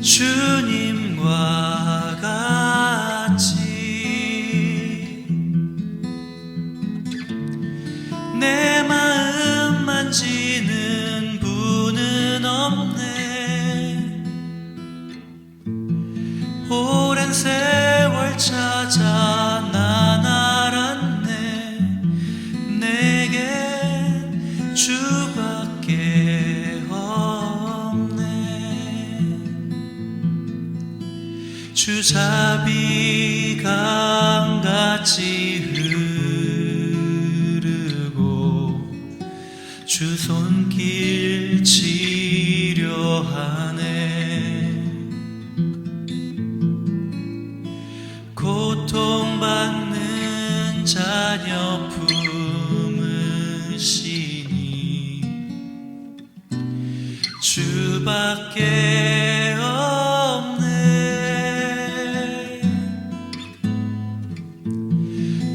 주님과 같이 내 마음 만지는 분은 없네. 오랜 세월 찾아 난 알았네. 내겐 주밖에 없네. 주 자비 강같이 흐르고 주 손길 치료하네. 고통받는 자녀 품으시니 주밖에 없네.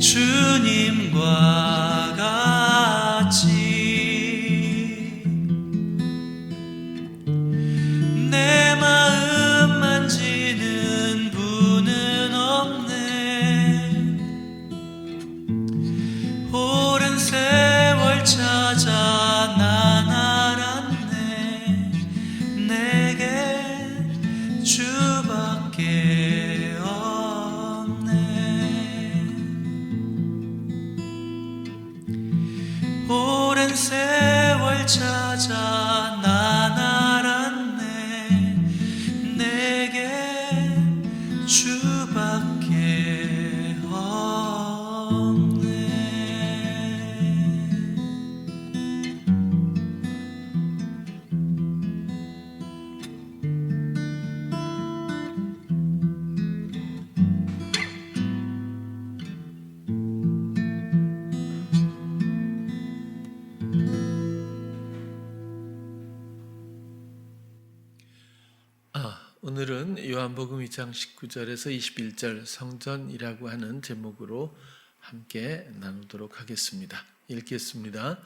주님과 같이 내 마음 만지는 분은 없네. 오랜 세월 찾아 난 알았네. 내게 주밖에 없네. 오랜 세월 찾아 난 알았네. 내게 주밖에 없네. 오늘은 요한복음 2장 19절에서 21절 성전이라고 하는 제목으로 함께 나누도록 하겠습니다. 읽겠습니다.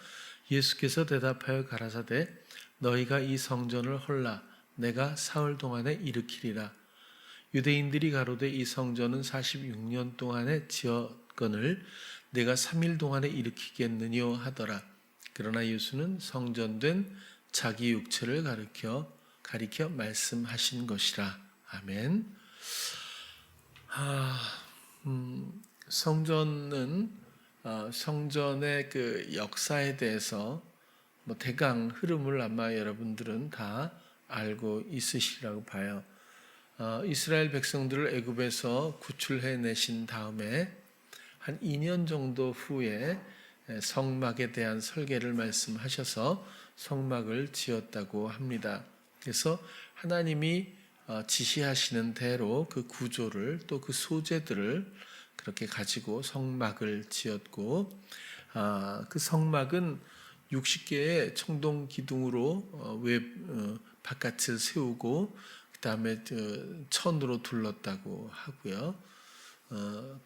예수께서 대답하여 가라사대 너희가 이 성전을 헐라 내가 사흘 동안에 일으키리라. 유대인들이 가로되 이 성전은 46년 동안에 지었거늘 내가 3일 동안에 일으키겠느뇨 하더라. 그러나 예수는 성전된 자기 육체를 가리켜 말씀하신 것이라. 아멘. 성전은 성전의 그 역사에 대해서 대강 흐름을 아마 여러분들은 다 알고 있으시리라고 봐요. 이스라엘 백성들을 애굽에서 구출해 내신 다음에 한 2년 정도 후에 성막에 대한 설계를 말씀하셔서 성막을 지었다고 합니다. 그래서 하나님이 지시하시는 대로 그 구조를 또 그 소재들을 그렇게 가지고 성막을 지었고, 그 성막은 60개의 청동 기둥으로 바깥을 세우고 그 다음에 천으로 둘렀다고 하고요.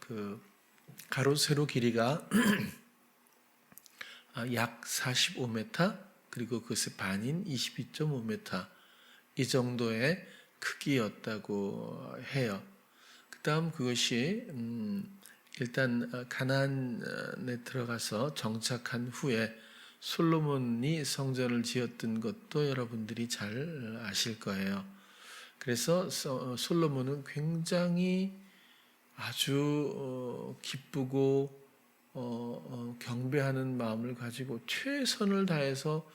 그 가로 세로 길이가 약 45m 그리고 그것의 반인 22.5m 이 정도의 크기였다고 해요. 그 다음 그것이 일단 가나안에 들어가서 정착한 후에 솔로몬이 성전을 지었던 것도 여러분들이 잘 아실 거예요. 그래서 솔로몬은 굉장히 아주 기쁘고 경배하는 마음을 가지고 최선을 다해서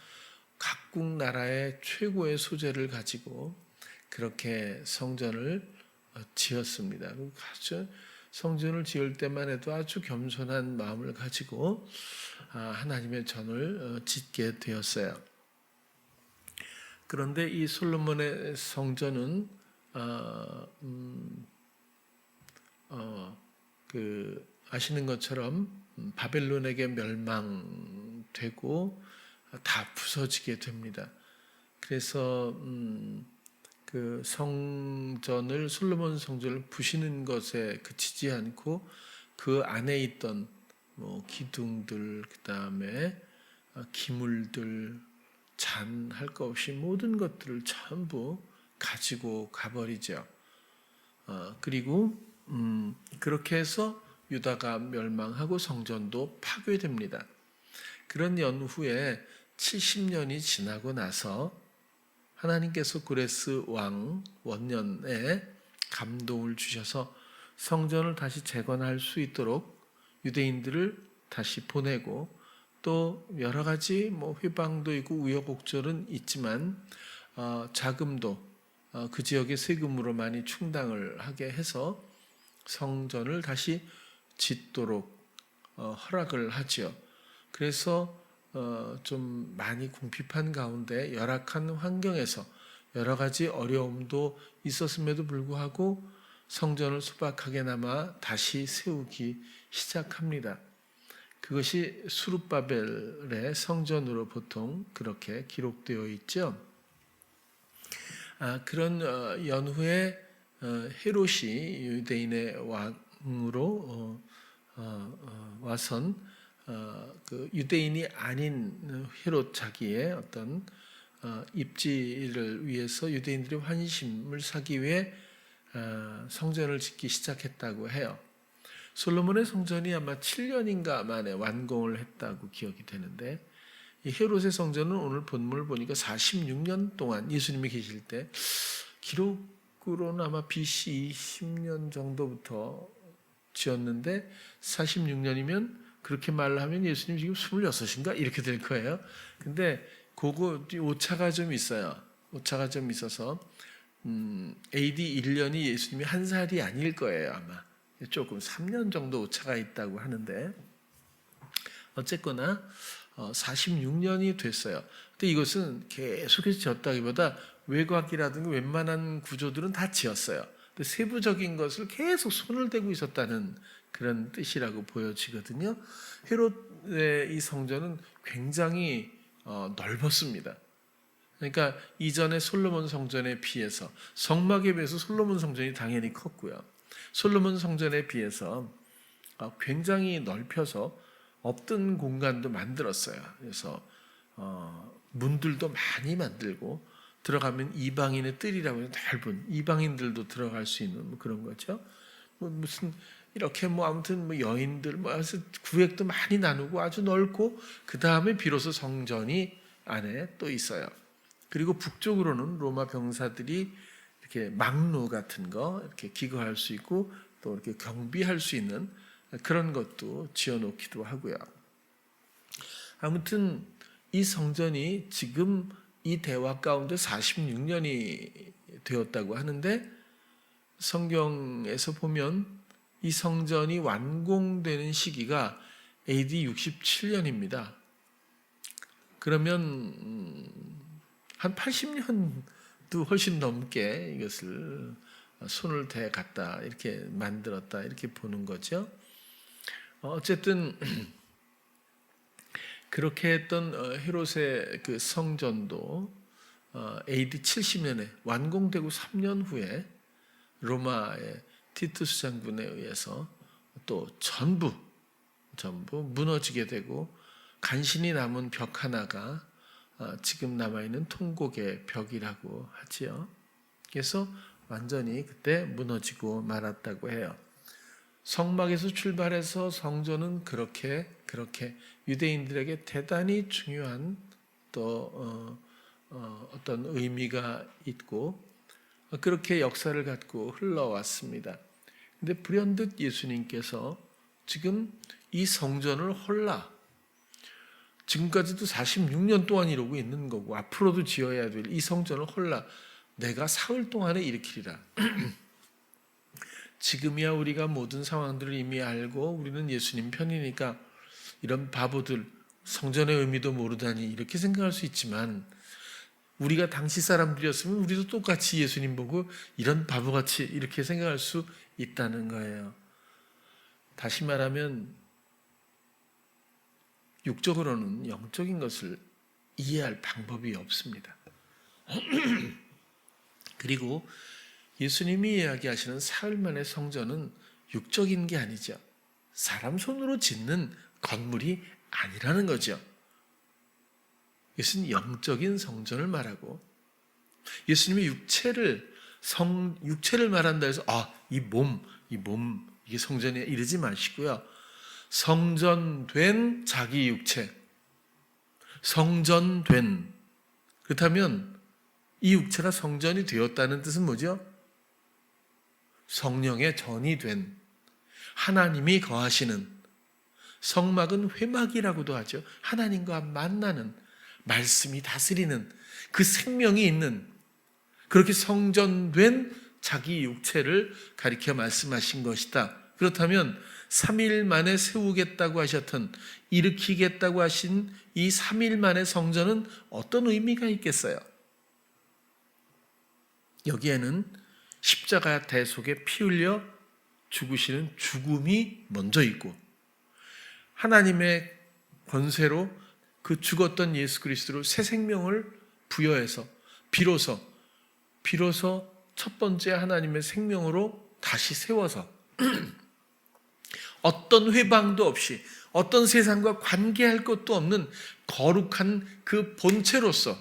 각국 나라의 최고의 소재를 가지고 그렇게 성전을 지었습니다. 아주 성전을 지을 때만 해도 아주 겸손한 마음을 가지고 하나님의 전을 짓게 되었어요. 그런데 이 솔로몬의 성전은 아시는 것처럼 바벨론에게 멸망되고 다 부서지게 됩니다. 그래서 그 성전을 솔로몬 성전을 부시는 것에 그치지 않고 그 안에 있던 기둥들, 그 다음에 기물들, 잔 할 것 없이 모든 것들을 전부 가지고 가버리죠. 그리고 그렇게 해서 유다가 멸망하고 성전도 파괴됩니다. 그런 연후에 70년이 지나고 나서 하나님께서 고레스 왕 원년에 감동을 주셔서 성전을 다시 재건할 수 있도록 유대인들을 다시 보내고, 또 여러 가지 회방도 있고 우여곡절은 있지만 자금도 그 지역의 세금으로 많이 충당을 하게 해서 성전을 다시 짓도록 허락을 하지요. 그래서 좀 많이 궁핍한 가운데 열악한 환경에서 여러 가지 어려움도 있었음에도 불구하고 성전을 소박하게나마 다시 세우기 시작합니다. 그것이 수룹바벨의 성전으로 보통 그렇게 기록되어 있죠. 그런 연후에 헤롯이 유대인의 왕으로 와선 그 유대인이 아닌 헤롯 자기의 어떤 입지를 위해서 유대인들의 환심을 사기 위해 성전을 짓기 시작했다고 해요. 솔로몬의 성전이 아마 7년인가 만에 완공을 했다고 기억이 되는데, 이 헤롯의 성전은 오늘 본문을 보니까 46년 동안 예수님이 계실 때, 기록으로는 아마 BC 20년 정도부터 지었는데 46년이면 그렇게 말하면 예수님 지금 26인가 이렇게 될 거예요. 근데 그거 오차가 좀 있어요. 오차가 좀 있어서 AD 1년이 예수님이 한 살이 아닐 거예요, 아마. 조금 3년 정도 오차가 있다고 하는데, 어쨌거나 46년이 됐어요. 근데 이것은 계속해서 지었다기보다 외곽이라든가 웬만한 구조들은 다 지었어요. 근데 세부적인 것을 계속 손을 대고 있었다는 그런 뜻이라고 보여지거든요. 헤롯의 이 성전은 굉장히 넓었습니다. 그러니까 이전의 솔로몬 성전에 비해서, 성막에 비해서 솔로몬 성전이 당연히 컸고요. 솔로몬 성전에 비해서 굉장히 넓혀서 없던 공간도 만들었어요. 그래서 문들도 많이 만들고, 들어가면 이방인의 뜰이라고 해서 넓은, 이방인들도 들어갈 수 있는 그런 거죠. 무슨 이렇게 아무튼 여인들 구획도 많이 나누고 아주 넓고, 그 다음에 비로소 성전이 안에 또 있어요. 그리고 북쪽으로는 로마 병사들이 이렇게 망루 같은 거 이렇게 기거할 수 있고, 또 이렇게 경비할 수 있는 그런 것도 지어놓기도 하고요. 아무튼 이 성전이 지금 이 대화 가운데 46년이 되었다고 하는데, 성경에서 보면 이 성전이 완공되는 시기가 AD 67년입니다. 그러면 한 80년도 훨씬 넘게 이것을 손을 대 갖다 이렇게 만들었다, 이렇게 보는 거죠. 어쨌든 그렇게 했던 헤롯의 그 성전도 AD 70년에 완공되고 3년 후에 로마의 티투스 장군에 의해서 또 전부 무너지게 되고, 간신히 남은 벽 하나가 지금 남아있는 통곡의 벽이라고 하지요. 그래서 완전히 그때 무너지고 말았다고 해요. 성막에서 출발해서 성전은 그렇게 유대인들에게 대단히 중요한 또 어떤 의미가 있고, 그렇게 역사를 갖고 흘러왔습니다. 근데 불현듯 예수님께서 지금 이 성전을 홀라, 지금까지도 46년 동안 이러고 있는 거고 앞으로도 지어야 될 이 성전을 홀라 내가 사흘 동안에 일으키리라. 지금이야 우리가 모든 상황들을 이미 알고 우리는 예수님 편이니까 이런 바보들, 성전의 의미도 모르다니 이렇게 생각할 수 있지만, 우리가 당시 사람들이었으면 우리도 똑같이 예수님 보고 이런 바보같이 이렇게 생각할 수 있다는 거예요. 다시 말하면 육적으로는 영적인 것을 이해할 방법이 없습니다. 그리고 예수님이 이야기하시는 사흘 만의 성전은 육적인 게 아니죠. 사람 손으로 짓는 건물이 아니라는 거죠. 이것은 영적인 성전을 말하고, 예수님이 육체를 말한다 해서 이 몸 이게 성전이야 이러지 마시고요. 성전된 자기 육체, 성전된, 그렇다면 이 육체가 성전이 되었다는 뜻은 뭐죠? 성령의 전이 된, 하나님이 거하시는, 성막은 회막이라고도 하죠. 하나님과 만나는, 말씀이 다스리는, 그 생명이 있는, 그렇게 성전된 자기 육체를 가리켜 말씀하신 것이다. 그렇다면 3일 만에 세우겠다고 하셨던, 일으키겠다고 하신 이 3일 만의 성전은 어떤 의미가 있겠어요? 여기에는 십자가 대속에 피 흘려 죽으시는 죽음이 먼저 있고, 하나님의 권세로 그 죽었던 예수 그리스도로 새 생명을 부여해서 비로소 첫 번째 하나님의 생명으로 다시 세워서 어떤 회방도 없이 어떤 세상과 관계할 것도 없는 거룩한 그 본체로서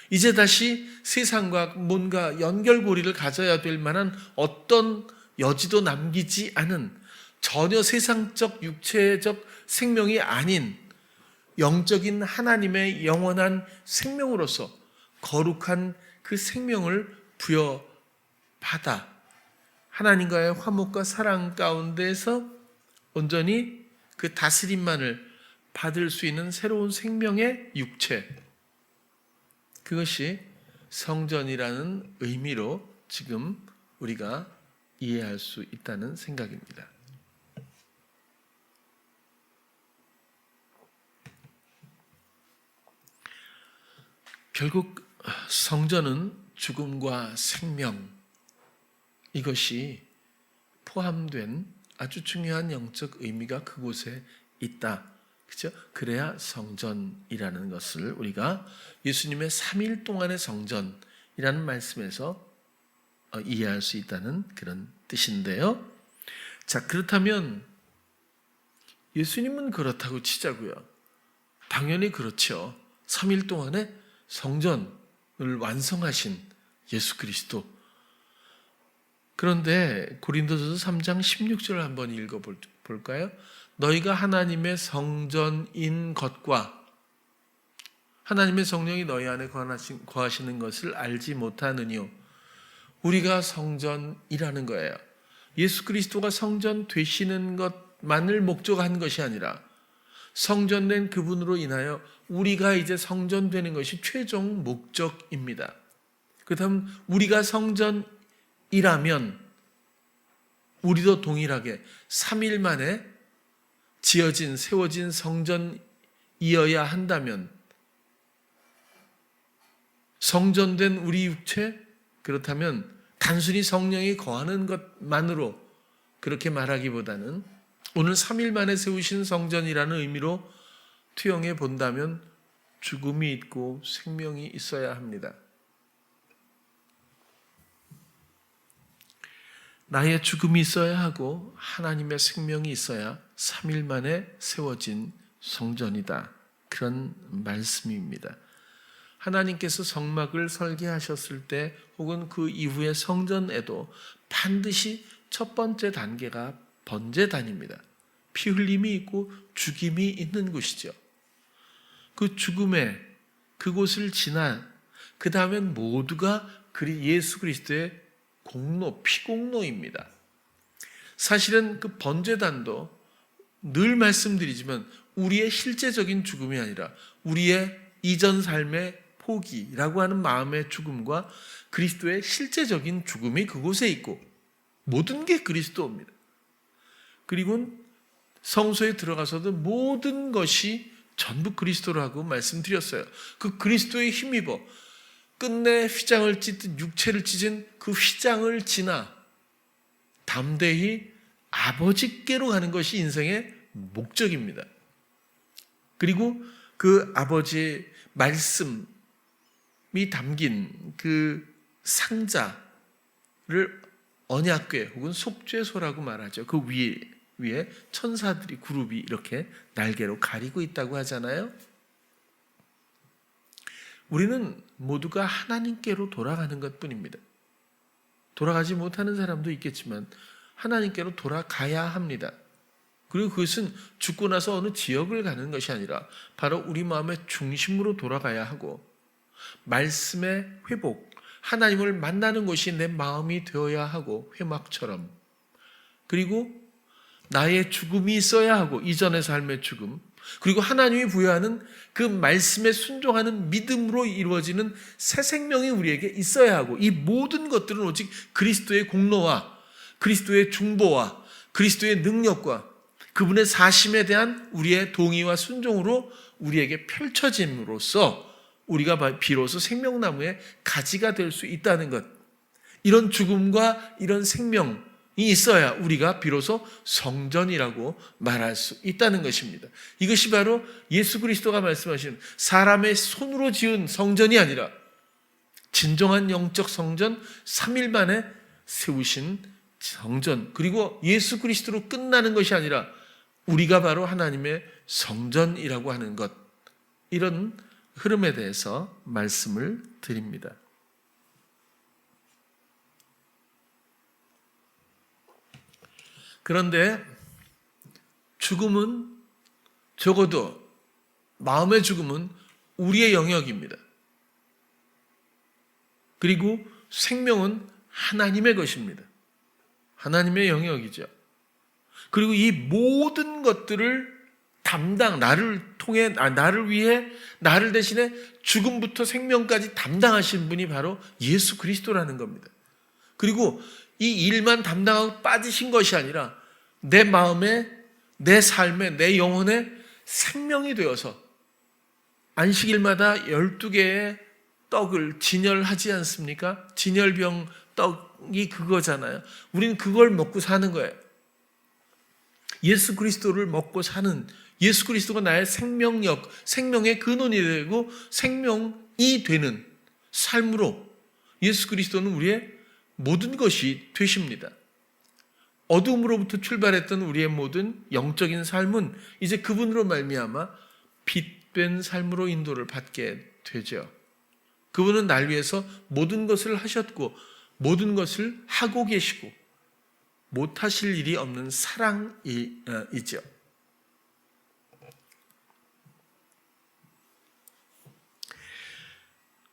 이제 다시 세상과 뭔가 연결고리를 가져야 될 만한 어떤 여지도 남기지 않은, 전혀 세상적 육체적 생명이 아닌 영적인 하나님의 영원한 생명으로서 거룩한 그 생명을 부여받아 하나님과의 화목과 사랑 가운데에서 온전히 그 다스림만을 받을 수 있는 새로운 생명의 육체, 그것이 성전이라는 의미로 지금 우리가 이해할 수 있다는 생각입니다. 결국 성전은 죽음과 생명, 이것이 포함된 아주 중요한 영적 의미가 그곳에 있다. 그렇죠? 그래야 성전이라는 것을 우리가 예수님의 3일 동안의 성전이라는 말씀에서 이해할 수 있다는 그런 뜻인데요. 자, 그렇다면 예수님은 그렇다고 치자고요. 당연히 그렇죠. 3일 동안에 성전을 완성하신 예수 그리스도. 그런데 고린도전서 3장 16절을 한번 읽어볼까요? 너희가 하나님의 성전인 것과 하나님의 성령이 너희 안에 거하시는 것을 알지 못하느뇨. 우리가 성전이라는 거예요. 예수 그리스도가 성전 되시는 것만을 목적한 것이 아니라 성전된 그분으로 인하여 우리가 이제 성전되는 것이 최종 목적입니다. 그렇다면 우리가 성전이라면 우리도 동일하게 3일 만에 세워진 성전이어야 한다면, 성전된 우리 육체, 그렇다면 단순히 성령이 거하는 것만으로 그렇게 말하기보다는 오늘 3일 만에 세우신 성전이라는 의미로 투영해 본다면 죽음이 있고 생명이 있어야 합니다. 나의 죽음이 있어야 하고 하나님의 생명이 있어야 3일 만에 세워진 성전이다. 그런 말씀입니다. 하나님께서 성막을 설계하셨을 때 혹은 그 이후의 성전에도 반드시 첫 번째 단계가 번제단입니다. 피 흘림이 있고 죽임이 있는 곳이죠. 그 죽음에 그곳을 지나 그 다음엔 모두가 예수 그리스도의 피공로입니다. 사실은 그 번제단도 늘 말씀드리지만 우리의 실제적인 죽음이 아니라 우리의 이전 삶의 포기라고 하는 마음의 죽음과 그리스도의 실제적인 죽음이 그곳에 있고 모든 게 그리스도입니다. 그리고 성소에 들어가서도 모든 것이 전부 그리스도라고 말씀드렸어요. 그 그리스도에 힘입어 끝내 휘장을 찢듯 육체를 찢은 그 휘장을 지나 담대히 아버지께로 가는 것이 인생의 목적입니다. 그리고 그 아버지의 말씀이 담긴 그 상자를 언약궤 혹은 속죄소라고 말하죠. 그 위에 천사들이 그룹이 이렇게 날개로 가리고 있다고 하잖아요. 우리는 모두가 하나님께로 돌아가는 것뿐입니다. 돌아가지 못하는 사람도 있겠지만 하나님께로 돌아가야 합니다. 그리고 그것은 죽고 나서 어느 지역을 가는 것이 아니라 바로 우리 마음의 중심으로 돌아가야 하고, 말씀의 회복, 하나님을 만나는 곳이 내 마음이 되어야 하고, 회막처럼. 그리고 나의 죽음이 있어야 하고, 이전의 삶의 죽음, 그리고 하나님이 부여하는 그 말씀에 순종하는 믿음으로 이루어지는 새 생명이 우리에게 있어야 하고, 이 모든 것들은 오직 그리스도의 공로와 그리스도의 중보와 그리스도의 능력과 그분의 사심에 대한 우리의 동의와 순종으로 우리에게 펼쳐짐으로써 우리가 비로소 생명나무의 가지가 될 수 있다는 것, 이런 죽음과 이런 생명이 있어야 우리가 비로소 성전이라고 말할 수 있다는 것입니다. 이것이 바로 예수 그리스도가 말씀하신 사람의 손으로 지은 성전이 아니라 진정한 영적 성전, 3일 만에 세우신 성전, 그리고 예수 그리스도로 끝나는 것이 아니라 우리가 바로 하나님의 성전이라고 하는 것, 이런 흐름에 대해서 말씀을 드립니다. 그런데 죽음은, 적어도 마음의 죽음은 우리의 영역입니다. 그리고 생명은 하나님의 것입니다. 하나님의 영역이죠. 그리고 이 모든 것들을 나를 위해, 나를 대신해 죽음부터 생명까지 담당하신 분이 바로 예수 그리스도라는 겁니다. 그리고 이 일만 담당하고 빠지신 것이 아니라 내 마음에, 내 삶에, 내 영혼에 생명이 되어서 안식일마다 12개의 떡을 진열하지 않습니까? 진열병 떡이 그거잖아요. 우리는 그걸 먹고 사는 거예요. 예수 그리스도를 먹고 사는, 예수 그리스도가 나의 생명력, 생명의 근원이 되고 생명이 되는 삶으로 예수 그리스도는 우리의 모든 것이 되십니다. 어둠으로부터 출발했던 우리의 모든 영적인 삶은 이제 그분으로 말미암아 빛된 삶으로 인도를 받게 되죠. 그분은 날 위해서 모든 것을 하셨고 모든 것을 하고 계시고 못하실 일이 없는 사랑이죠.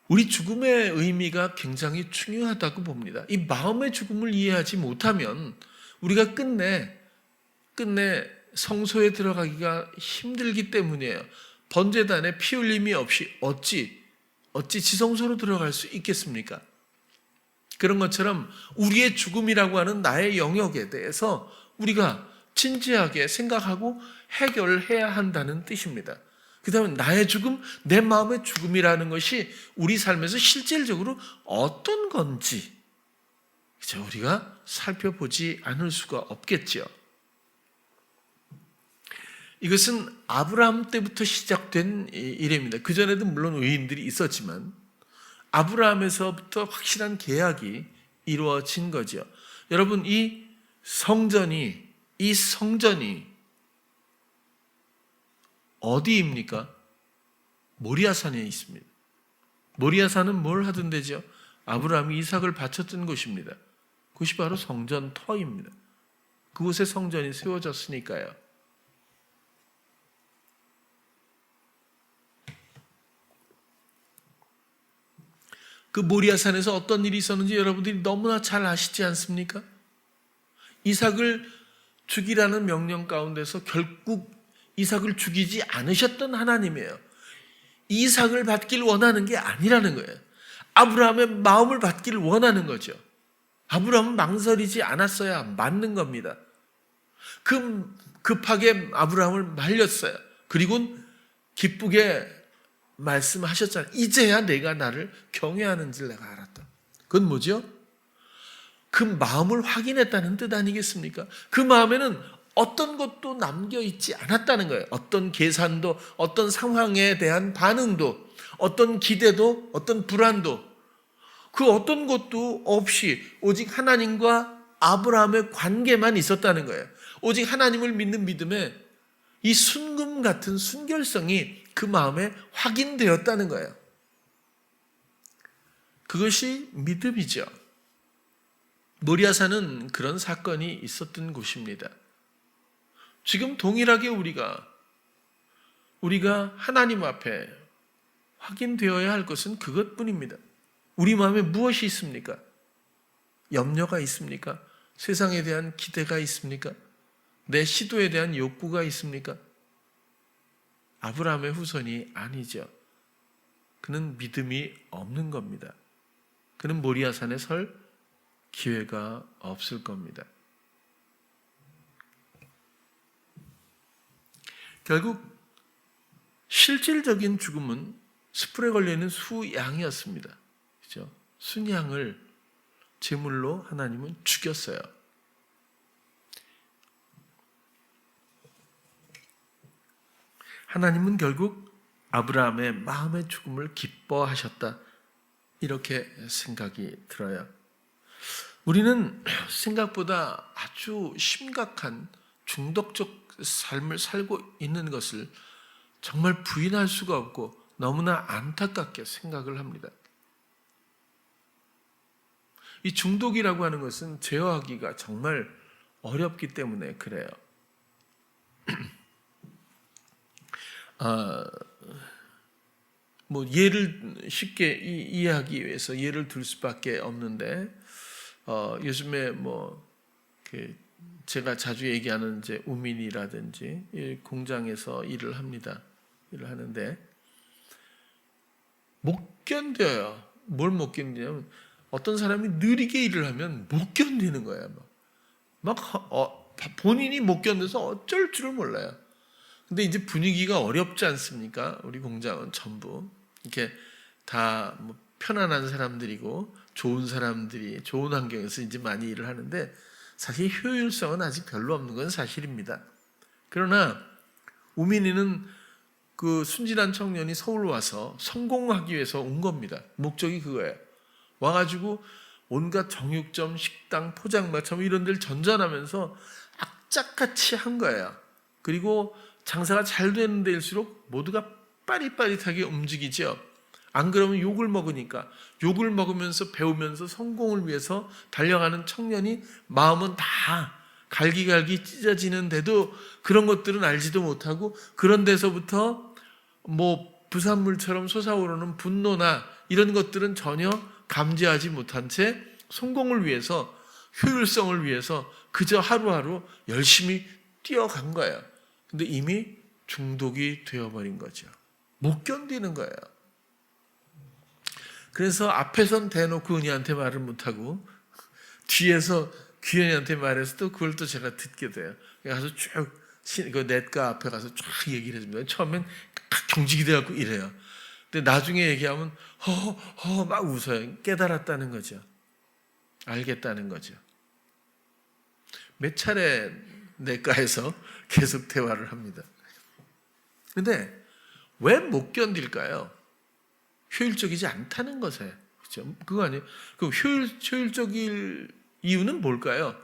우리 죽음의 의미가 굉장히 중요하다고 봅니다. 이 마음의 죽음을 이해하지 못하면 우리가 끝내 성소에 들어가기가 힘들기 때문이에요. 번제단에 피 흘림이 없이 어찌 지성소로 들어갈 수 있겠습니까? 그런 것처럼 우리의 죽음이라고 하는 나의 영역에 대해서 우리가 진지하게 생각하고 해결해야 한다는 뜻입니다. 그 다음에 나의 죽음, 내 마음의 죽음이라는 것이 우리 삶에서 실질적으로 어떤 건지 우리가 살펴보지 않을 수가 없겠죠. 이것은 아브라함 때부터 시작된 일입니다. 그전에도 물론 의인들이 있었지만 아브라함에서부터 확실한 계약이 이루어진 거죠. 여러분, 이 성전이 어디입니까? 모리아산에 있습니다. 모리아산은 뭘 하던 데죠? 아브라함이 이삭을 바쳤던 곳입니다. 그것이 바로 성전터입니다. 그곳에 성전이 세워졌으니까요. 그 모리아산에서 어떤 일이 있었는지 여러분들이 너무나 잘 아시지 않습니까? 이삭을 죽이라는 명령 가운데서 결국 이삭을 죽이지 않으셨던 하나님이에요. 이삭을 받길 원하는 게 아니라는 거예요. 아브라함의 마음을 받길 원하는 거죠. 아브라함은 망설이지 않았어야 맞는 겁니다. 급하게 아브라함을 말렸어요. 그리고 기쁘게 말씀하셨잖아요. 이제야 내가 나를 경외하는 줄 내가 알았다. 그건 뭐죠? 그 마음을 확인했다는 뜻 아니겠습니까? 그 마음에는 어떤 것도 남겨있지 않았다는 거예요. 어떤 계산도, 어떤 상황에 대한 반응도, 어떤 기대도, 어떤 불안도, 그 어떤 것도 없이 오직 하나님과 아브라함의 관계만 있었다는 거예요. 오직 하나님을 믿는 믿음에 이 순금 같은 순결성이 그 마음에 확인되었다는 거예요. 그것이 믿음이죠. 모리아산은 그런 사건이 있었던 곳입니다. 지금 동일하게 우리가 하나님 앞에 확인되어야 할 것은 그것뿐입니다. 우리 마음에 무엇이 있습니까? 염려가 있습니까? 세상에 대한 기대가 있습니까? 내 시도에 대한 욕구가 있습니까? 아브라함의 후손이 아니죠. 그는 믿음이 없는 겁니다. 그는 모리아산에 설 기회가 없을 겁니다. 결국 실질적인 죽음은 숯불에 걸려있는 수양이었습니다. 그렇죠? 순양을 제물로 하나님은 죽였어요. 하나님은 결국 아브라함의 마음의 죽음을 기뻐하셨다. 이렇게 생각이 들어요. 우리는 생각보다 아주 심각한 중독적 삶을 살고 있는 것을 정말 부인할 수가 없고 너무나 안타깝게 생각을 합니다. 이 중독이라고 하는 것은 제어하기가 정말 어렵기 때문에 그래요. 예를 쉽게 이해하기 위해서 예를 들 수밖에 없는데, 요즘에 제가 자주 얘기하는 이제 우민이라든지 공장에서 일을 합니다. 일을 하는데 못 견뎌요. 뭘 못 견디냐면 어떤 사람이 느리게 일을 하면 못 견디는 거야. 본인이 못 견뎌서 어쩔 줄을 몰라요. 근데 이제 분위기가 어렵지 않습니까? 우리 공장은 전부 이렇게 다 편안한 사람들이고 좋은 사람들이 좋은 환경에서 이제 많이 일을 하는데 사실 효율성은 아직 별로 없는 건 사실입니다. 그러나 우민이는 그 순진한 청년이 서울 와서 성공하기 위해서 온 겁니다. 목적이 그거예요. 와가지고 온갖 정육점, 식당, 포장마차 이런 데를 전전하면서 악착같이 한 거예요. 그리고 장사가 잘 되는 데일수록 모두가 빠릿빠릿하게 움직이죠. 안 그러면 욕을 먹으니까 욕을 먹으면서 배우면서 성공을 위해서 달려가는 청년이 마음은 다 갈기갈기 찢어지는데도 그런 것들은 알지도 못하고 그런 데서부터 부산물처럼 솟아오르는 분노나 이런 것들은 전혀 감지하지 못한 채 성공을 위해서 효율성을 위해서 그저 하루하루 열심히 뛰어간 거예요. 근데 이미 중독이 되어버린 거죠. 못 견디는 거예요. 그래서 앞에선 대놓고 은희한테 말을 못하고 뒤에서 귀현이한테 말해서 또 그걸 또 제가 듣게 돼요. 가서 쭉 그 넷가 앞에 가서 쫙 얘기를 해줍니다. 처음엔 경직이 돼갖고 이래요. 근데 나중에 얘기하면 허허 막 웃어요. 깨달았다는 거죠. 알겠다는 거죠. 몇 차례 내과에서 계속 대화를 합니다. 근데 왜 못 견딜까요? 효율적이지 않다는 것에. 그렇죠? 그거 아니에요. 그럼 효율적일 이유는 뭘까요?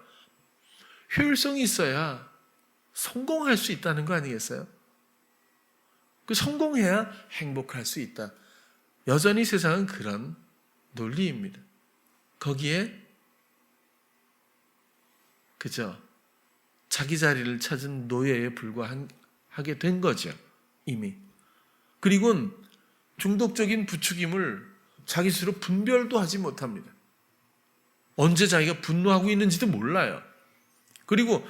효율성이 있어야 성공할 수 있다는 거 아니겠어요? 그 성공해야 행복할 수 있다. 여전히 세상은 그런 논리입니다. 거기에 그죠? 자기 자리를 찾은 노예에 불과하게 된 거죠. 이미. 그리고는 중독적인 부추김을 자기 스스로 분별도 하지 못합니다. 언제 자기가 분노하고 있는지도 몰라요. 그리고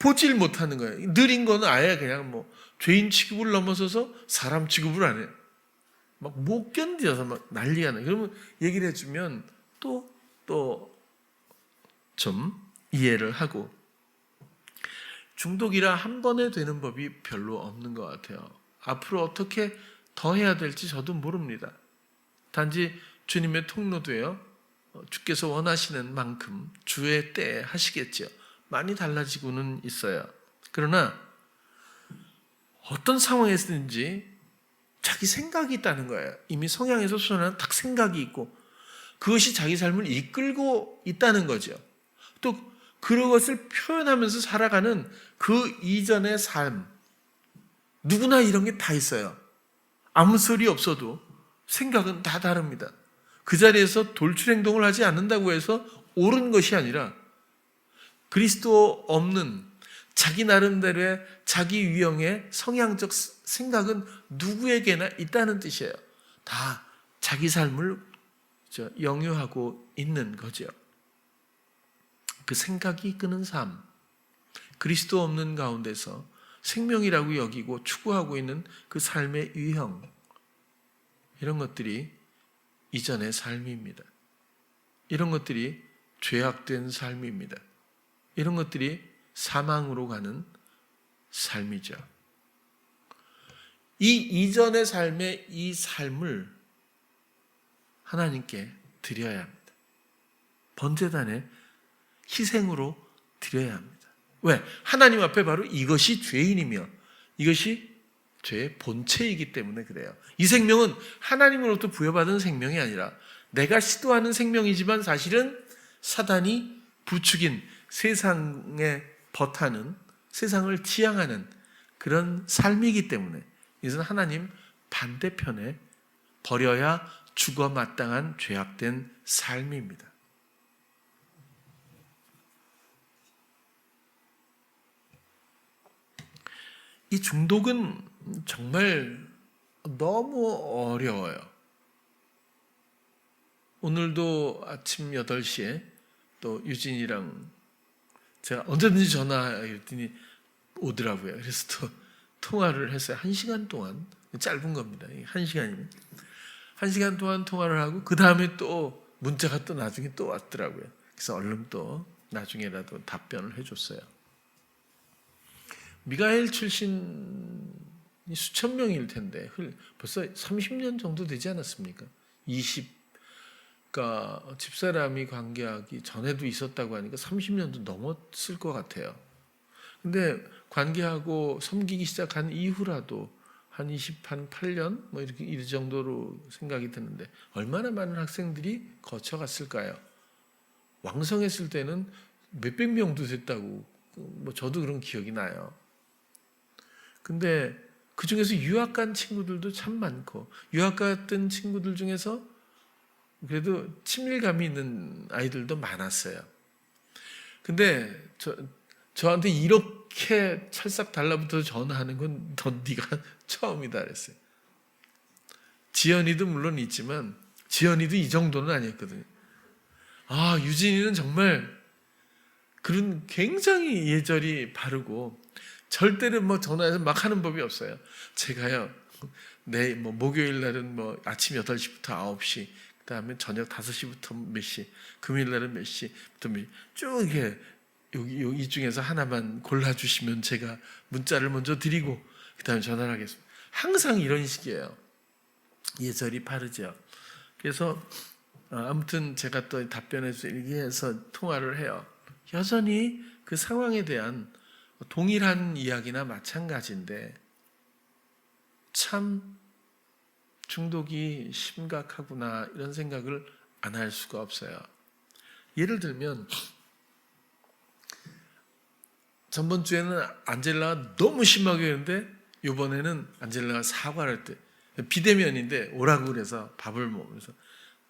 보질 못하는 거예요. 느린 거는 아예 그냥 죄인 취급을 넘어서서 사람 취급을 안 해요. 막 못 견뎌서 막 난리가 나요. 그러면 얘기를 해주면 또 좀 이해를 하고, 중독이라 한 번에 되는 법이 별로 없는 것 같아요. 앞으로 어떻게 더 해야 될지 저도 모릅니다. 단지 주님의 통로도요, 주께서 원하시는 만큼 주의 때에 하시겠죠. 많이 달라지고는 있어요. 그러나 어떤 상황에서든지 자기 생각이 있다는 거예요. 이미 성향에서 솟아난 딱 생각이 있고 그것이 자기 삶을 이끌고 있다는 거죠. 또 그것을 표현하면서 살아가는 그 이전의 삶, 누구나 이런 게 다 있어요. 아무 소리 없어도 생각은 다 다릅니다. 그 자리에서 돌출 행동을 하지 않는다고 해서 옳은 것이 아니라 그리스도 없는 자기 나름대로의 자기 유형의 성향적 생각은 누구에게나 있다는 뜻이에요. 다 자기 삶을 영유하고 있는 거죠. 그 생각이 이끄는 삶, 그리스도 없는 가운데서 생명이라고 여기고 추구하고 있는 그 삶의 유형, 이런 것들이 이전의 삶입니다. 이런 것들이 죄악된 삶입니다. 이런 것들이 사망으로 가는 삶이죠. 이 이전의 삶의 이 삶을 하나님께 드려야 합니다. 번제단의 희생으로 드려야 합니다. 왜? 하나님 앞에 바로 이것이 죄인이며 이것이 죄의 본체이기 때문에 그래요. 이 생명은 하나님으로부터 부여받은 생명이 아니라 내가 시도하는 생명이지만 사실은 사단이 부추긴 세상에 버타는, 세상을 지향하는 그런 삶이기 때문에 이것은 하나님 반대편에 버려야 죽어 마땅한 죄악된 삶입니다. 이 중독은 정말 너무 어려워요. 오늘도 아침 8시에 또 유진이랑 제가 언제든지 전화했더니 오더라고요. 그래서 또 통화를 했어요. 1시간 동안. 짧은 겁니다. 1시간이면. 1시간 동안 통화를 하고 그 다음에 또 문자가 또 나중에 또 왔더라고요. 그래서 얼른 또 나중에라도 답변을 해줬어요. 미가엘 출신이 수천 명일 텐데 벌써 30년 정도 되지 않았습니까? 그러니까 집사람이 관계하기 전에도 있었다고 하니까 30년도 넘었을 것 같아요. 근데 관계하고 섬기기 시작한 이후라도 한 28년 뭐 이렇게 이 정도로 생각이 드는데 얼마나 많은 학생들이 거쳐갔을까요? 왕성했을 때는 몇백 명도 됐다고 뭐 저도 그런 기억이 나요. 근데 그 중에서 유학 간 친구들도 참 많고 유학 갔던 친구들 중에서 그래도 친밀감이 있는 아이들도 많았어요. 근데 저한테 이렇게 찰싹 달라붙어서 전화하는 건 넌 네가 처음이다 그랬어요. 지연이도 물론 있지만 지연이도 이 정도는 아니었거든요. 아, 유진이는 정말 그런 굉장히 예절이 바르고 절대로 뭐 전화해서 막 하는 법이 없어요. 제가요, 내일 뭐 목요일 날은 뭐 아침 8시부터 9시, 그 다음에 저녁 5시부터 몇 시, 금요일 날은 몇 시부터 몇 시, 쭉 이렇게 여기 이 중에서 하나만 골라주시면 제가 문자를 먼저 드리고 그 다음에 전화를 하겠습니다. 항상 이런 식이에요. 예절이 바르죠. 그래서 아무튼 제가 또 답변해서 얘기해서 통화를 해요. 여전히 그 상황에 대한 동일한 이야기나 마찬가지인데 참 중독이 심각하구나 이런 생각을 안 할 수가 없어요. 예를 들면 전번 주에는 안젤라가 너무 심하게 했는데 이번에는 안젤라가 사과를 할 때 비대면인데 오라고 그래서 밥을 먹으면서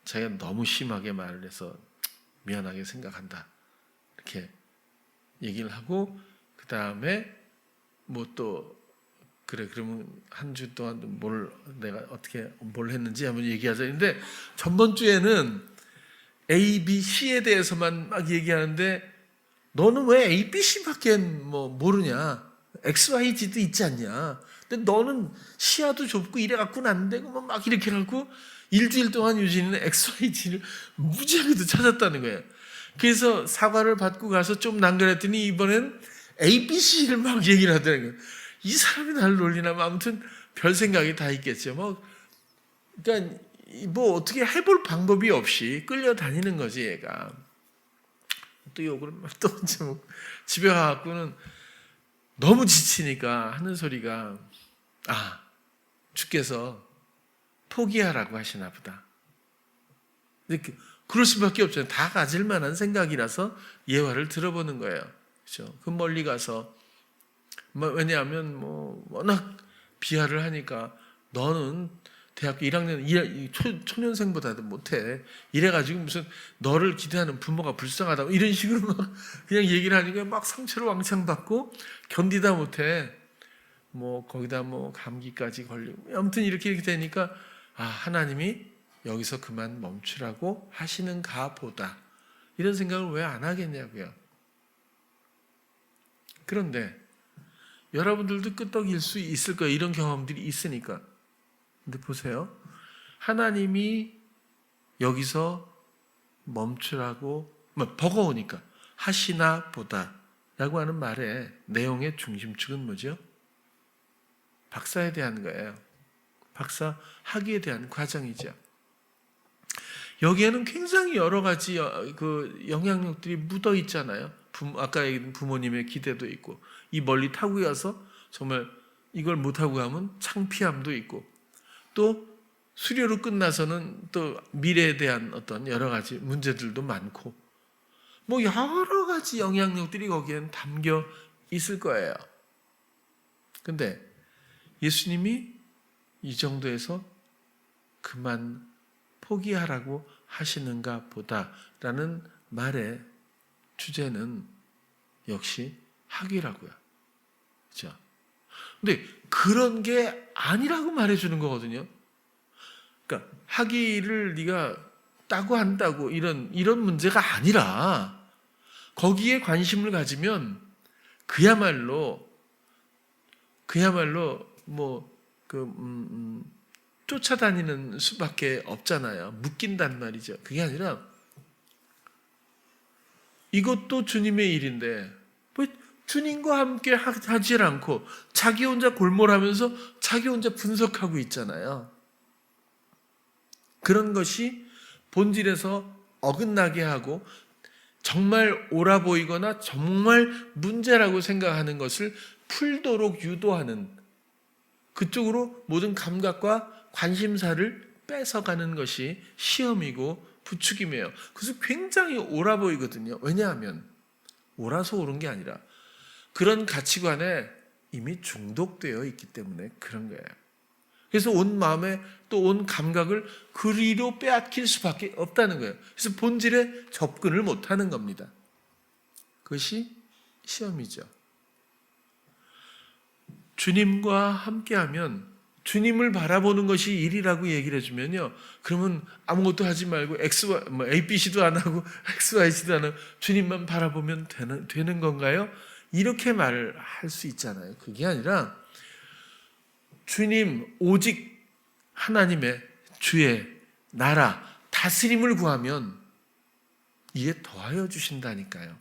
자기가 너무 심하게 말을 해서 미안하게 생각한다 이렇게 얘기를 하고 그 다음에 뭐 또 그래 그러면 한 주 동안 내가 어떻게 뭘 했는지 한번 얘기하자. 근데 전번 주에는 A, B, C에 대해서만 막 얘기하는데 너는 왜 A, B, C밖에 뭐 모르냐? X, Y, Z도 있지 않냐? 근데 너는 시야도 좁고 이래 갖고는 안 되고 뭐 막 이렇게 하고 일주일 동안 유진이는 X, Y, Z를 무지하게도 찾았다는 거예요. 그래서 사과를 받고 가서 좀 난감했더니 이번엔 A, B, C를 막 얘기를 하더라는 거예요. 이 사람이 나를 놀리나? 아무튼 별 생각이 다 있겠죠. 뭐 그러니까 뭐 어떻게 해볼 방법이 없이 끌려다니는 거지 얘가. 또 욕을 또 집에 가갖고는 너무 지치니까 하는 소리가 주께서 포기하라고 하시나 보다. 이렇게 그럴 수밖에 없잖아요. 다 가질 만한 생각이라서 예화를 들어보는 거예요. 그렇죠? 그 멀리 가서 왜냐하면 뭐 워낙 비하를 하니까 너는 대학교 1학년 초년생보다도 못해. 이래가지고 무슨 너를 기대하는 부모가 불쌍하다고 이런 식으로 막 그냥 얘기를 하니까 막 상처를 왕창 받고 견디다 못해. 뭐 거기다 뭐 감기까지 걸리고 아무튼 이렇게 되니까 하나님이 여기서 그만 멈추라고 하시는가 보다. 이런 생각을 왜 안 하겠냐고요. 그런데 여러분들도 끄떡일 수 있을 거예요. 이런 경험들이 있으니까. 근데 보세요. 하나님이 여기서 멈추라고 버거우니까 하시나 보다 라고 하는 말의 내용의 중심축은 뭐죠? 박사에 대한 거예요. 박사 학위에 대한 과정이죠. 여기에는 굉장히 여러 가지 그 영향력들이 묻어 있잖아요. 아까 얘기한 부모님의 기대도 있고, 이 멀리 타고 가서 정말 이걸 못하고 가면 창피함도 있고, 또 수료로 끝나서는 또 미래에 대한 어떤 여러 가지 문제들도 많고, 뭐 여러 가지 영향력들이 거기엔 담겨 있을 거예요. 근데 예수님이 이 정도에서 그만 포기하라고 하시는가 보다라는 말의 주제는 역시 학위라고요. 그렇죠? 근데 그런 게 아니라고 말해주는 거거든요. 그러니까 학위를 네가 따고 한다고 이런 문제가 아니라 거기에 관심을 가지면 그야말로 쫓아다니는 수밖에 없잖아요. 묶인단 말이죠. 그게 아니라 이것도 주님의 일인데 왜 주님과 함께 하지 않고 자기 혼자 골몰하면서 자기 혼자 분석하고 있잖아요. 그런 것이 본질에서 어긋나게 하고 정말 옳아 보이거나 정말 문제라고 생각하는 것을 풀도록 유도하는, 그쪽으로 모든 감각과 관심사를 뺏어가는 것이 시험이고 부추김이에요. 그래서 굉장히 옳아 보이거든요. 왜냐하면 옳아서 옳은 게 아니라 그런 가치관에 이미 중독되어 있기 때문에 그런 거예요. 그래서 온 마음에 또 온 감각을 그리로 빼앗길 수밖에 없다는 거예요. 그래서 본질에 접근을 못하는 겁니다. 그것이 시험이죠. 주님과 함께하면 주님을 바라보는 것이 일이라고 얘기를 해주면요, 그러면 아무것도 하지 말고 ABC도 안 하고 XYZ도 안 하고 주님만 바라보면 되는 건가요? 이렇게 말을 할 수 있잖아요. 그게 아니라 주님 오직 하나님의 주의 나라 다스림을 구하면 이에 더하여 주신다니까요.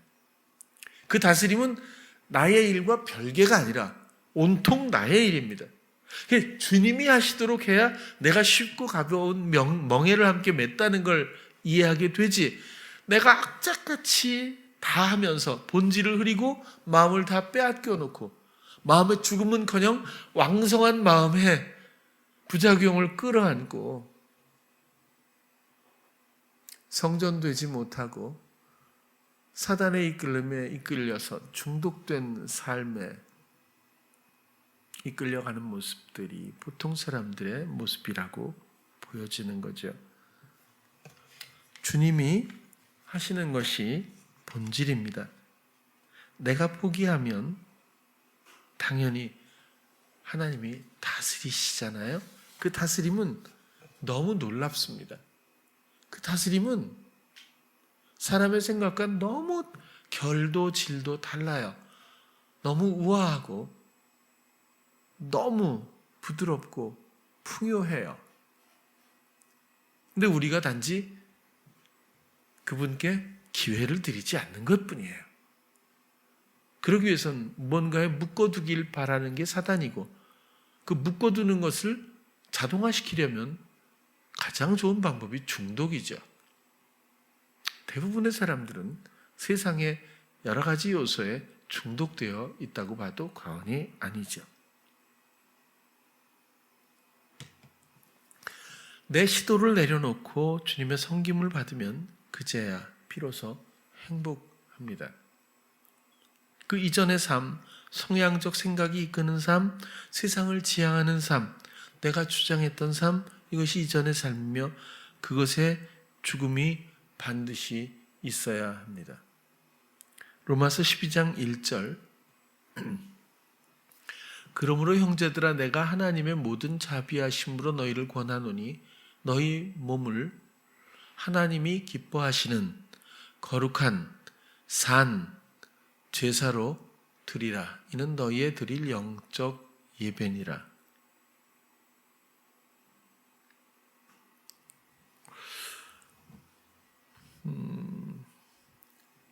그 다스림은 나의 일과 별개가 아니라 온통 나의 일입니다. 주님이 하시도록 해야 내가 쉽고 가벼운 멍에를 함께 맸다는 걸 이해하게 되지, 내가 악착같이 다 하면서 본질을 흐리고 마음을 다 빼앗겨 놓고 마음의 죽음은커녕 왕성한 마음에 부작용을 끌어안고 성전되지 못하고 사단의 이끌림에 이끌려서 중독된 삶에 이끌려가는 모습들이 보통 사람들의 모습이라고 보여지는 거죠. 주님이 하시는 것이 본질입니다. 내가 포기하면 당연히 하나님이 다스리시잖아요. 그 다스림은 너무 놀랍습니다. 그 다스림은 사람의 생각과 너무 결도 질도 달라요. 너무 우아하고 너무 부드럽고 풍요해요. 근데 우리가 단지 그분께 기회를 드리지 않는 것뿐이에요. 그러기 위해서는 뭔가에 묶어두길 바라는 게 사단이고, 그 묶어두는 것을 자동화시키려면 가장 좋은 방법이 중독이죠. 대부분의 사람들은 세상의 여러 가지 요소에 중독되어 있다고 봐도 과언이 아니죠. 내 시도를 내려놓고 주님의 섬김을 받으면 그제야 비로소 행복합니다. 그 이전의 삶, 성향적 생각이 이끄는 삶, 세상을 지향하는 삶, 내가 주장했던 삶, 이것이 이전의 삶이며 그것의 죽음이 반드시 있어야 합니다. 로마서 12장 1절 그러므로 형제들아 내가 하나님의 모든 자비하심으로 너희를 권하노니 너희 몸을 하나님이 기뻐하시는 거룩한 산 제사로 드리라. 이는 너희의 드릴 영적 예배니라.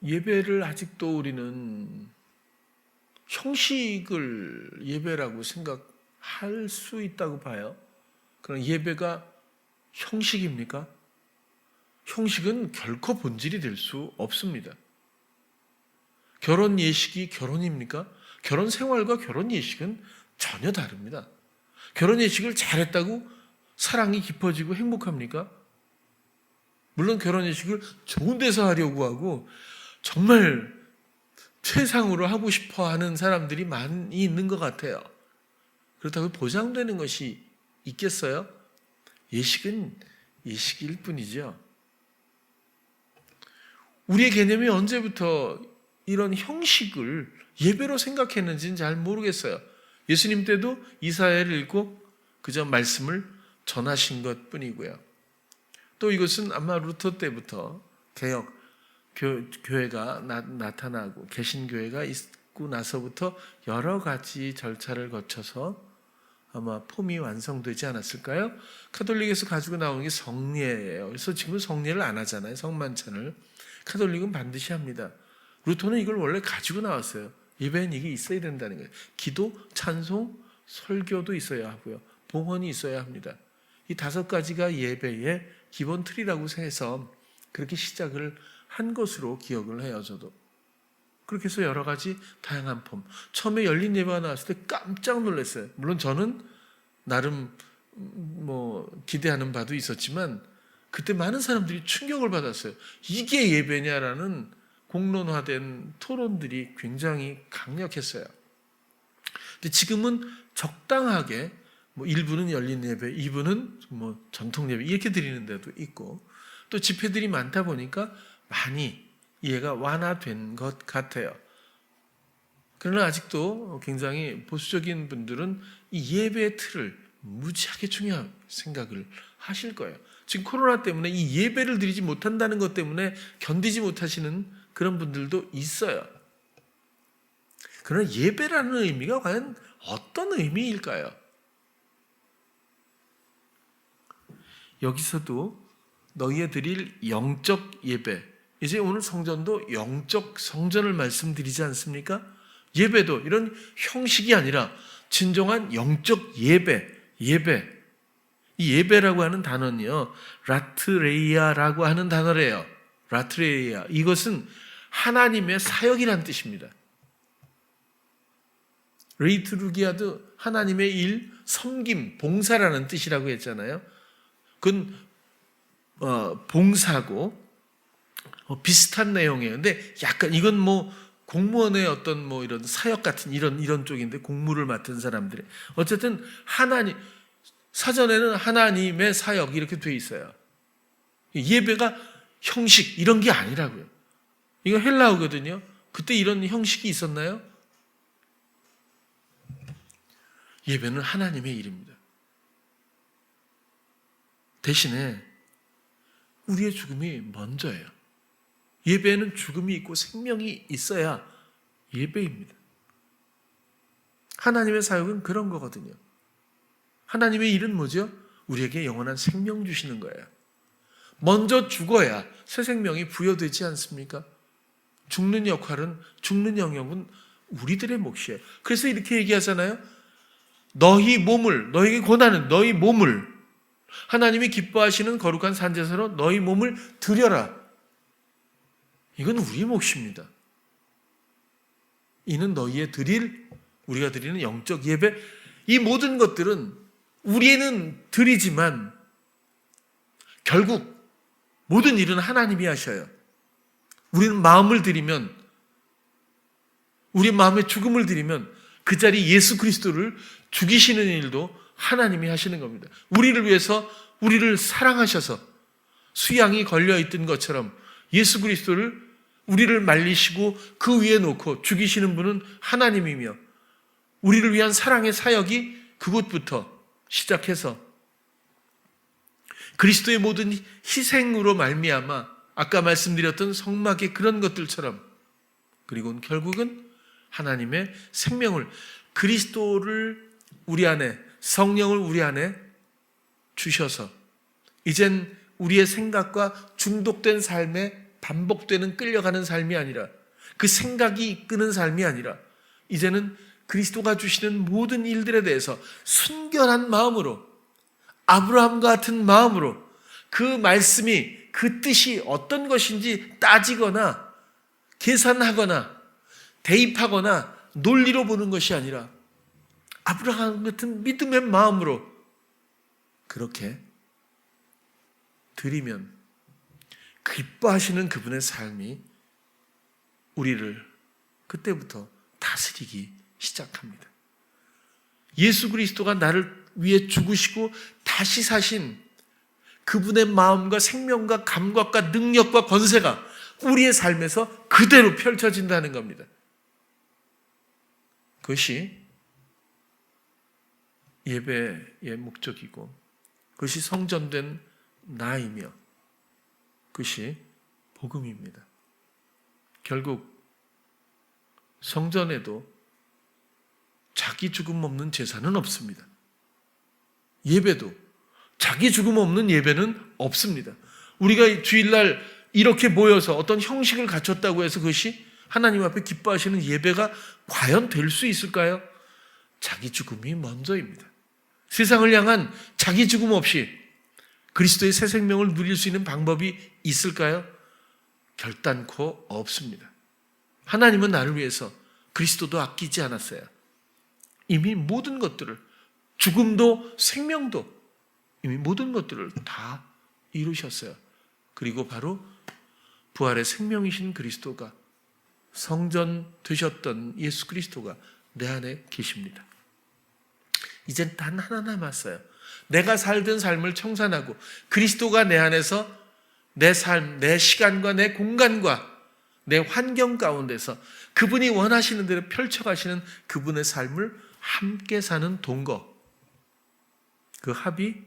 예배를 아직도 우리는 형식을 예배라고 생각할 수 있다고 봐요. 그럼 예배가 형식입니까? 형식은 결코 본질이 될 수 없습니다. 결혼 예식이 결혼입니까? 결혼 생활과 결혼 예식은 전혀 다릅니다. 결혼 예식을 잘했다고 사랑이 깊어지고 행복합니까? 물론 결혼 예식을 좋은 데서 하려고 하고 정말 최상으로 하고 싶어 하는 사람들이 많이 있는 것 같아요. 그렇다고 보장되는 것이 있겠어요? 예식은 예식일 뿐이죠. 우리의 개념이 언제부터 이런 형식을 예배로 생각했는지는 잘 모르겠어요. 예수님 때도 이사야를 읽고 그저 말씀을 전하신 것 뿐이고요. 또 이것은 아마 루터 때부터 개혁 교회가 나타나고 개신교회가 있고 나서부터 여러 가지 절차를 거쳐서 아마 폼이 완성되지 않았을까요? 카톨릭에서 가지고 나오는 게 성례예요. 그래서 지금 성례를 안 하잖아요. 성만찬을. 카톨릭은 반드시 합니다. 루터는 이걸 원래 가지고 나왔어요. 예배는 이게 있어야 된다는 거예요. 기도, 찬송, 설교도 있어야 하고요. 봉헌이 있어야 합니다. 이 5가지가 예배의 기본 틀이라고 해서 그렇게 시작을 한 것으로 기억을 해요. 저도. 그렇게 해서 여러 가지 다양한 폼. 처음에 열린 예배가 나왔을 때 깜짝 놀랐어요. 물론 저는 나름 기대하는 바도 있었지만 그때 많은 사람들이 충격을 받았어요. 이게 예배냐라는 공론화된 토론들이 굉장히 강력했어요. 근데 지금은 적당하게 일부는 열린 예배, 일부는 전통 예배 이렇게 드리는 데도 있고 또 집회들이 많다 보니까 많이 이해가 완화된 것 같아요. 그러나 아직도 굉장히 보수적인 분들은 이 예배의 틀을 무지하게 중요한 생각을 하실 거예요. 지금 코로나 때문에 이 예배를 드리지 못한다는 것 때문에 견디지 못하시는 그런 분들도 있어요. 그러나 예배라는 의미가 과연 어떤 의미일까요? 여기서도 너희에 드릴 영적 예배, 이제 오늘 성전도 영적 성전을 말씀드리지 않습니까? 예배도 이런 형식이 아니라 진정한 영적 예배. 이 예배라고 하는 단어는요, 라트레이아라고 하는 단어래요. 라트레이아. 이것은 하나님의 사역이란 뜻입니다. 레이트루기아도 하나님의 일, 섬김, 봉사라는 뜻이라고 했잖아요. 그건 봉사고 비슷한 내용이에요. 근데 약간 이건 공무원의 어떤 이런 사역 같은 이런 쪽인데 공무를 맡은 사람들의 어쨌든 하나님 사전에는 하나님의 사역 이렇게 돼 있어요. 예배가 형식 이런 게 아니라고요. 이거 헬라어거든요. 그때 이런 형식이 있었나요? 예배는 하나님의 일입니다. 대신에 우리의 죽음이 먼저예요. 예배에는 죽음이 있고 생명이 있어야 예배입니다. 하나님의 사역은 그런 거거든요. 하나님의 일은 뭐죠? 우리에게 영원한 생명 주시는 거예요. 먼저 죽어야 새 생명이 부여되지 않습니까? 죽는 역할은, 죽는 영역은 우리들의 몫이에요. 그래서 이렇게 얘기하잖아요. 너희 몸을, 너희에게 권하는 너희 몸을 하나님이 기뻐하시는 거룩한 산제사로 너희 몸을 드려라. 이건 우리의 몫입니다. 이는 너희의 우리가 드리는 영적 예배. 이 모든 것들은 우리는 드리지만 결국 모든 일은 하나님이 하셔요. 우리는 마음을 드리면, 우리 마음의 죽음을 드리면 그 자리 예수 그리스도를 죽이시는 일도 하나님이 하시는 겁니다. 우리를 위해서 우리를 사랑하셔서 수양이 걸려있던 것처럼 예수 그리스도를 우리를 말리시고 그 위에 놓고 죽이시는 분은 하나님이며 우리를 위한 사랑의 사역이 그곳부터 시작해서 그리스도의 모든 희생으로 말미암아 아까 말씀드렸던 성막의 그런 것들처럼 그리고 결국은 하나님의 생명을 그리스도를 우리 안에 성령을 우리 안에 주셔서 이젠 우리의 생각과 중독된 삶에 반복되는 끌려가는 삶이 아니라 그 생각이 이끄는 삶이 아니라 이제는 그리스도가 주시는 모든 일들에 대해서 순결한 마음으로 아브라함과 같은 마음으로 그 말씀이 그 뜻이 어떤 것인지 따지거나 계산하거나 대입하거나 논리로 보는 것이 아니라 아브라함 같은 믿음의 마음으로 그렇게 드리면 기뻐하시는 그분의 삶이 우리를 그때부터 다스리기 시작합니다. 예수 그리스도가 나를 위해 죽으시고 다시 사신 그분의 마음과 생명과 감각과 능력과 권세가 우리의 삶에서 그대로 펼쳐진다는 겁니다. 그것이 예배의 목적이고 그것이 성전된 나이며 그것이 복음입니다. 결국 성전에도 자기 죽음 없는 제사는 없습니다. 예배도 자기 죽음 없는 예배는 없습니다. 우리가 주일날 이렇게 모여서 어떤 형식을 갖췄다고 해서 그것이 하나님 앞에 기뻐하시는 예배가 과연 될 수 있을까요? 자기 죽음이 먼저입니다. 세상을 향한 자기 죽음 없이 그리스도의 새 생명을 누릴 수 있는 방법이 있을까요? 결단코 없습니다. 하나님은 나를 위해서 그리스도도 아끼지 않았어요. 이미 모든 것들을 죽음도 생명도 이미 모든 것들을 다 이루셨어요. 그리고 바로 부활의 생명이신 그리스도가 성전 되셨던 예수 그리스도가 내 안에 계십니다. 이젠 단 하나 남았어요. 내가 살던 삶을 청산하고 그리스도가 내 안에서 내 삶, 내 시간과 내 공간과 내 환경 가운데서 그분이 원하시는 대로 펼쳐가시는 그분의 삶을 함께 사는 동거, 그 합이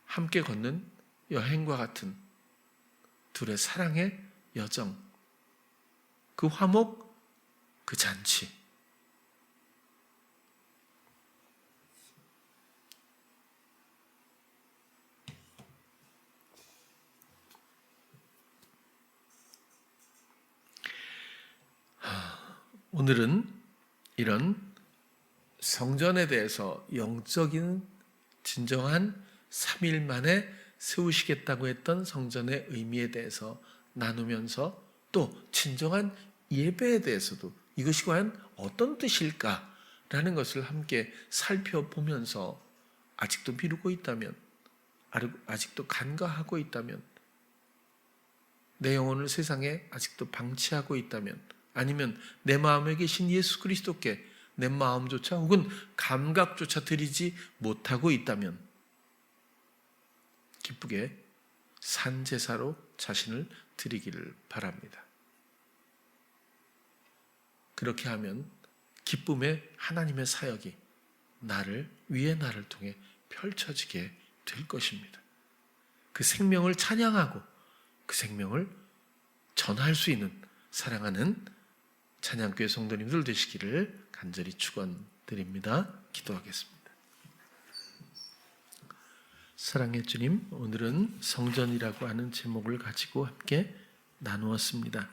함께 걷는 여행과 같은 둘의 사랑의 여정, 그 화목, 그 잔치. 오늘은 이런 성전에 대해서 영적인 진정한 3일 만에 세우시겠다고 했던 성전의 의미에 대해서 나누면서 또 진정한 예배에 대해서도 이것이 과연 어떤 뜻일까라는 것을 함께 살펴보면서 아직도 미루고 있다면, 아직도 간과하고 있다면, 내 영혼을 세상에 아직도 방치하고 있다면, 아니면 내 마음에 계신 예수 그리스도께 내 마음조차 혹은 감각조차 드리지 못하고 있다면 기쁘게 산제사로 자신을 드리기를 바랍니다. 그렇게 하면 기쁨의 하나님의 사역이 나를 통해 펼쳐지게 될 것입니다. 그 생명을 찬양하고 그 생명을 전할 수 있는 사랑하는 찬양교회 성도님들 되시기를 간절히 축원드립니다. 기도하겠습니다. 사랑의 주님, 오늘은 성전이라고 하는 제목을 가지고 함께 나누었습니다.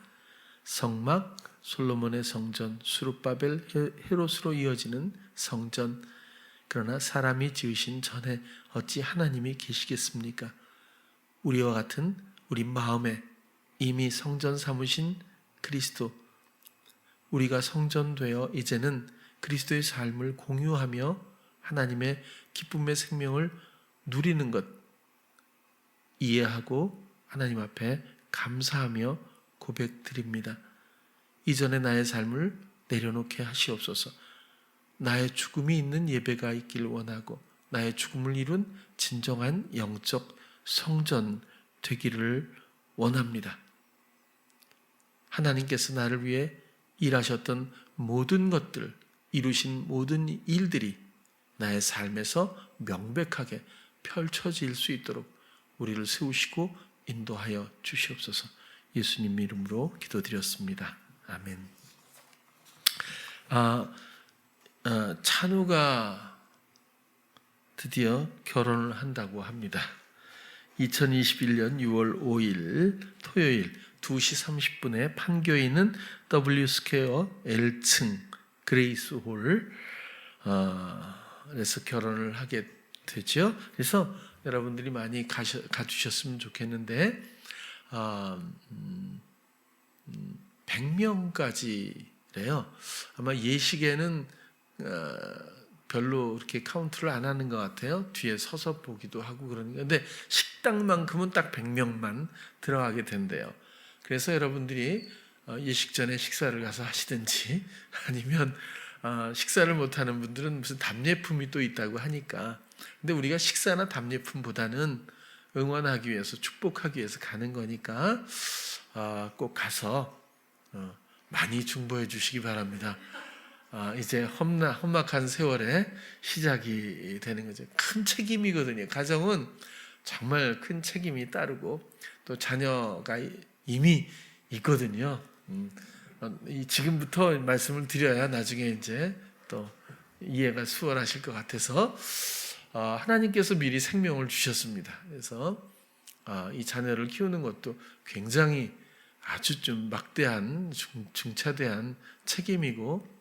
성막, 솔로몬의 성전, 수룹바벨, 헤롯으로 이어지는 성전. 그러나 사람이 지으신 전에 어찌 하나님이 계시겠습니까? 우리와 같은 우리 마음에 이미 성전 삼으신 그리스도, 우리가 성전되어 이제는 그리스도의 삶을 공유하며 하나님의 기쁨의 생명을 누리는 것 이해하고 하나님 앞에 감사하며 고백드립니다. 이전의 나의 삶을 내려놓게 하시옵소서. 나의 죽음이 있는 예배가 있길 원하고 나의 죽음을 이룬 진정한 영적 성전 되기를 원합니다. 하나님께서 나를 위해 일하셨던 모든 것들, 이루신 모든 일들이 나의 삶에서 명백하게 펼쳐질 수 있도록 우리를 세우시고 인도하여 주시옵소서. 예수님 이름으로 기도드렸습니다. 아멘. 찬우가 드디어 결혼을 한다고 합니다. 2021년 6월 5일 토요일 2시 30분에 판교에 있는 W스퀘어 L층 그레이스 홀 에서 결혼을 하게 되죠. 그래서 여러분들이 많이 가주셨으면 좋겠는데 100명까지래요. 아마 예식에는 별로 그렇게 카운트를 안 하는 것 같아요. 뒤에 서서 보기도 하고 그러니까. 근데 식당만큼은 딱 100명만 들어가게 된대요. 그래서 여러분들이 예식 전에 식사를 가서 하시든지 아니면 식사를 못하는 분들은 무슨 답례품이 또 있다고 하니까. 근데 우리가 식사나 답례품보다는 응원하기 위해서 축복하기 위해서 가는 거니까 꼭 가서 많이 중보해 주시기 바랍니다. 이제 험악한 세월의 시작이 되는 거죠. 큰 책임이거든요. 가정은 정말 큰 책임이 따르고 또 자녀가 이미 있거든요. 지금부터 말씀을 드려야 나중에 이제 또 이해가 수월하실 것 같아서 하나님께서 미리 생명을 주셨습니다. 그래서 이 자녀를 키우는 것도 굉장히 아주 좀 막대한 중차대한 책임이고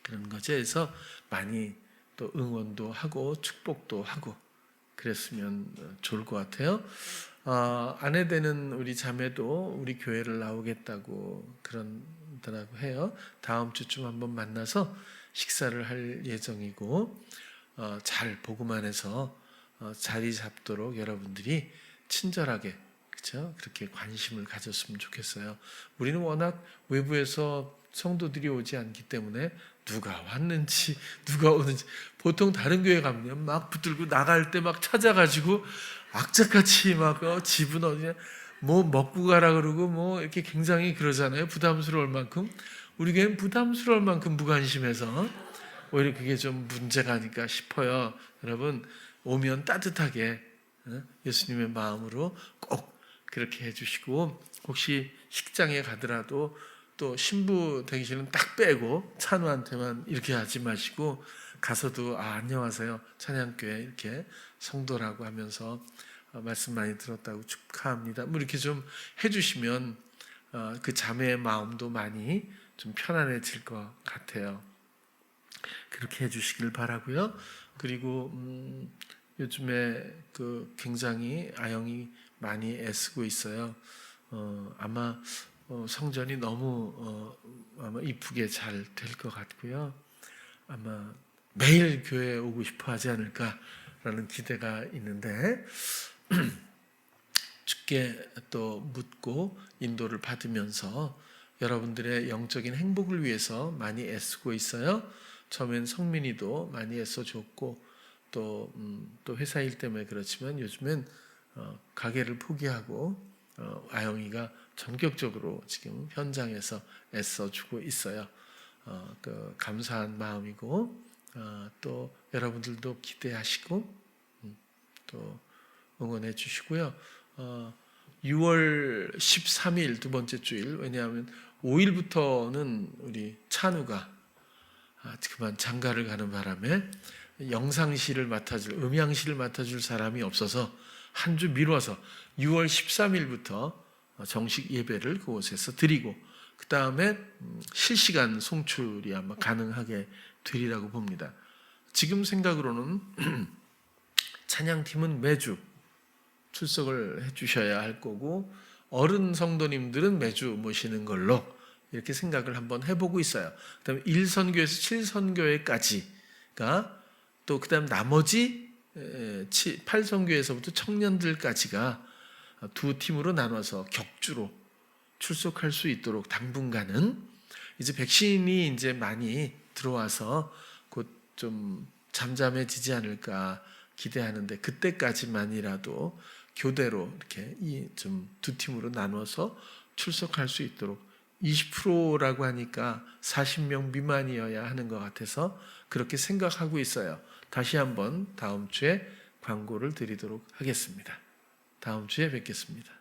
그런 거죠. 그래서 많이 또 응원도 하고 축복도 하고 그랬으면 좋을 것 같아요. 아내 되는 우리 자매도 우리 교회를 나오겠다고 그러더라고 해요. 다음 주쯤 한번 만나서 식사를 할 예정이고 잘 보고만 해서 자리 잡도록 여러분들이 친절하게 그렇죠? 그렇게 관심을 가졌으면 좋겠어요. 우리는 워낙 외부에서 성도들이 오지 않기 때문에 누가 왔는지 누가 오는지 보통 다른 교회 가면 막 붙들고 나갈 때 막 찾아가지고 악착같이 막 집은 어디냐 뭐 먹고 가라 그러고 뭐 이렇게 굉장히 그러잖아요. 부담스러울 만큼 우리 교회는 부담스러울 만큼 무관심해서 오히려 그게 좀 문제가 아닐까 싶어요. 여러분 오면 따뜻하게 예수님의 마음으로 꼭 그렇게 해주시고 혹시 식장에 가더라도 또 신부 대기실은 딱 빼고 찬우한테만 이렇게 하지 마시고 가서도 안녕하세요 찬양교회 이렇게 성도라고 하면서 말씀 많이 들었다고 축하합니다. 뭐 이렇게 좀 해주시면 그 자매의 마음도 많이 좀 편안해질 것 같아요. 그렇게 해주시길 바라고요. 그리고 요즘에 그 굉장히 아영이 많이 애쓰고 있어요. 아마 성전이 너무 아마 이쁘게 잘 될 것 같고요. 아마 매일 교회에 오고 싶어 하지 않을까라는 기대가 있는데 주께 또 묻고 인도를 받으면서 여러분들의 영적인 행복을 위해서 많이 애쓰고 있어요. 처음엔 성민이도 많이 애써줬고 또 회사 일 때문에 그렇지만 요즘엔 가게를 포기하고 아영이가 전격적으로 지금 현장에서 애써주고 있어요. 그 감사한 마음이고 또 여러분들도 기대하시고 또 응원해 주시고요. 6월 13일 두 번째 주일 왜냐하면 5일부터는 우리 찬우가 그만 장가를 가는 바람에 영상실을 맡아줄 음향실을 맡아줄 사람이 없어서 한 주 미뤄서 6월 13일부터 정식 예배를 그곳에서 드리고 그 다음에 실시간 송출이 아마 가능하게 되리라고 봅니다. 지금 생각으로는 찬양팀은 매주 출석을 해주셔야 할 거고 어른 성도님들은 매주 모시는 걸로 이렇게 생각을 한번 해보고 있어요. 그다음에 1선교에서 7선교회까지가 또 그다음 나머지 8선교에서부터 청년들까지가 두 팀으로 나눠서 격주로 출석할 수 있도록 당분간은 이제 백신이 이제 많이 들어와서 좀 잠잠해지지 않을까 기대하는데, 그때까지만이라도 교대로 이렇게 좀 두 팀으로 나눠서 출석할 수 있도록 20%라고 하니까 40명 미만이어야 하는 것 같아서 그렇게 생각하고 있어요. 다시 한번 다음 주에 광고를 드리도록 하겠습니다. 다음 주에 뵙겠습니다.